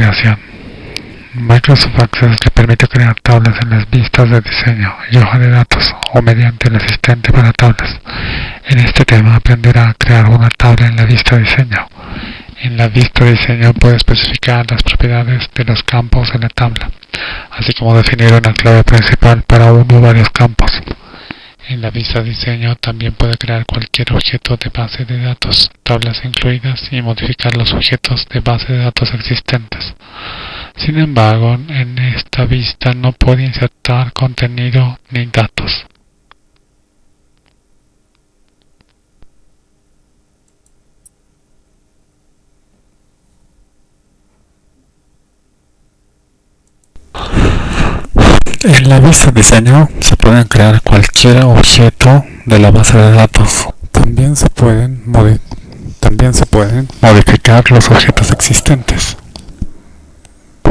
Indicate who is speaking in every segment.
Speaker 1: creación. Microsoft Access le permite crear tablas en las vistas de diseño y hoja de datos o mediante el asistente para tablas. En este tema aprenderá a crear una tabla en la vista diseño. En la vista diseño puede especificar las propiedades de los campos de la tabla, así como definir una clave principal para uno o varios campos. En la vista diseño también puede crear cualquier objeto de base de datos, tablas incluidas, y modificar los objetos de base de datos existentes. Sin embargo, en esta vista no puede insertar contenido ni datos. En la vista diseño se pueden crear cualquier objeto de la base de datos. También se pueden modificar los objetos existentes.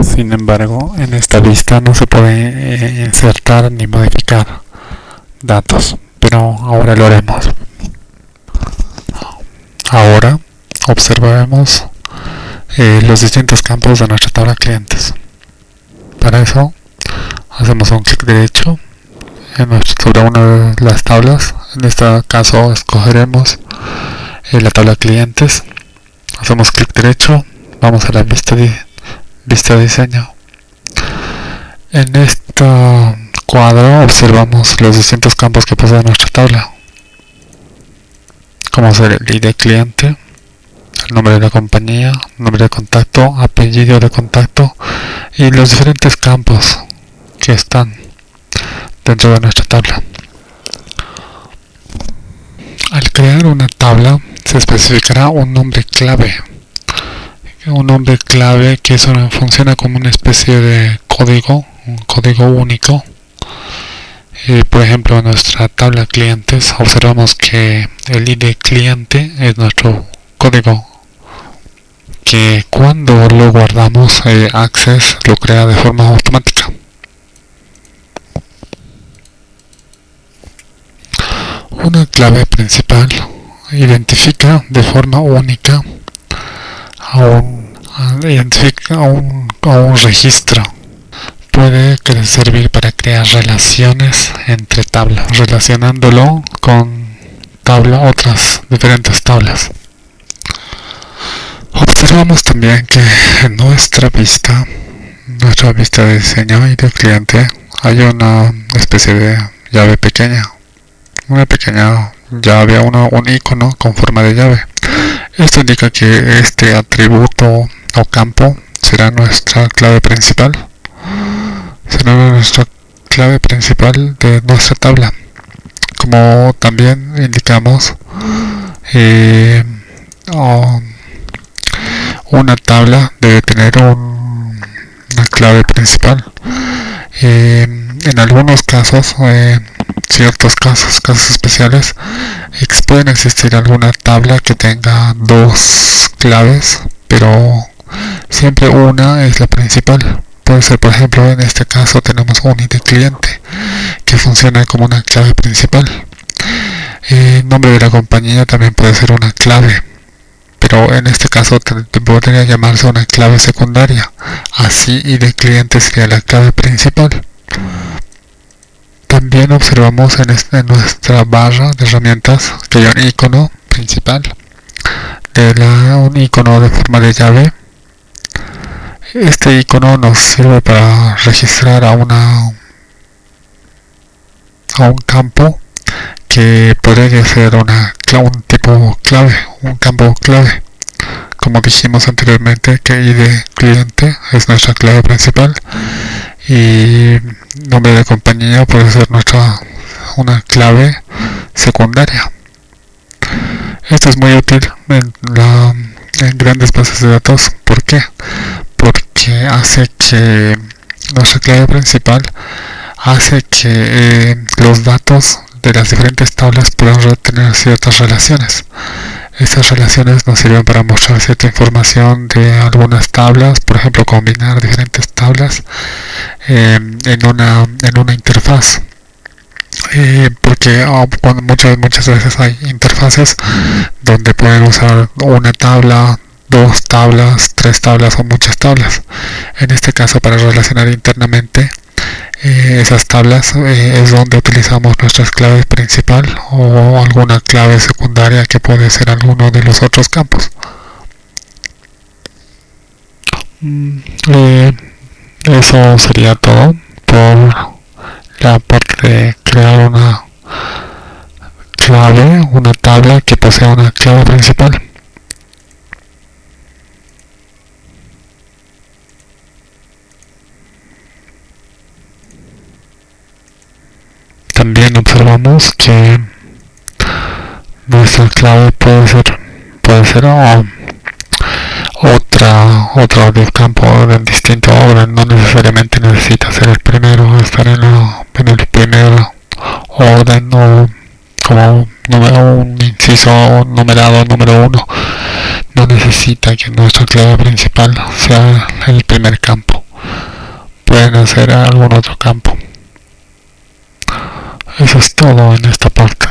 Speaker 1: Sin embargo, en esta vista no se puede insertar ni modificar datos, pero ahora lo haremos. Ahora observaremos los distintos campos de nuestra tabla clientes. Para eso hacemos un clic derecho sobre una de las tablas. En este caso escogeremos la tabla clientes. Hacemos clic derecho, vamos a la vista diseño. En este cuadro observamos los distintos campos que posee nuestra tabla, como ser el ID cliente, el nombre de la compañía, nombre de contacto, apellido de contacto y los diferentes campos que están dentro de nuestra tabla. Al crear una tabla se especificará un nombre clave. Un nombre clave que funciona como una especie de código, un código único. Por ejemplo, en nuestra tabla clientes observamos que el ID cliente es nuestro código, que cuando lo guardamos Access lo crea de forma automática. Una clave principal identifica de forma única a un registro. Puede servir para crear relaciones entre tablas, relacionándolo con otras diferentes tablas. Observamos también que en nuestra vista de diseño y de cliente, hay una especie de llave pequeña, una pequeña llave, un icono con forma de llave. Esto indica que este atributo o campo será nuestra clave principal. Será nuestra clave principal de nuestra tabla. Como también indicamos, una tabla debe tener una clave principal. En algunos casos, ciertos casos especiales, pueden existir alguna tabla que tenga dos claves, pero siempre una es la principal. Puede ser, por ejemplo, en este caso tenemos un ID cliente que funciona como una clave principal. El nombre de la compañía también puede ser una clave, pero en este caso podría llamarse una clave secundaria. Así ID cliente sería la clave principal. También observamos en nuestra barra de herramientas que hay un icono principal, un icono de forma de llave. Este icono nos sirve para registrar a un campo que podría ser un tipo clave, un campo clave. Como dijimos anteriormente, que ID cliente es nuestra clave principal y nombre de compañía puede ser una clave secundaria. Esto es muy útil en grandes bases de datos. ¿Por qué? Porque hace que nuestra clave principal hace que los datos de las diferentes tablas puedan tener ciertas relaciones. Estas relaciones nos sirven para mostrar cierta información de algunas tablas, por ejemplo, combinar diferentes tablas en una interfaz. Porque muchas veces hay interfaces donde pueden usar una tabla 2 tablas, 3 tablas o muchas tablas. En este caso, para relacionar internamente esas tablas es donde utilizamos nuestras claves principal o alguna clave secundaria que puede ser alguno de los otros campos. Eso sería todo por la parte de crear una clave, una tabla que posea una clave principal. También observamos que nuestra clave puede ser otra del campo de distinto orden. No necesariamente necesita ser el primero, estar en el primer orden o como un inciso numerado número 1. No necesita que nuestra clave principal sea el primer campo. Pueden hacer algún otro campo. Eso es todo en esta parte.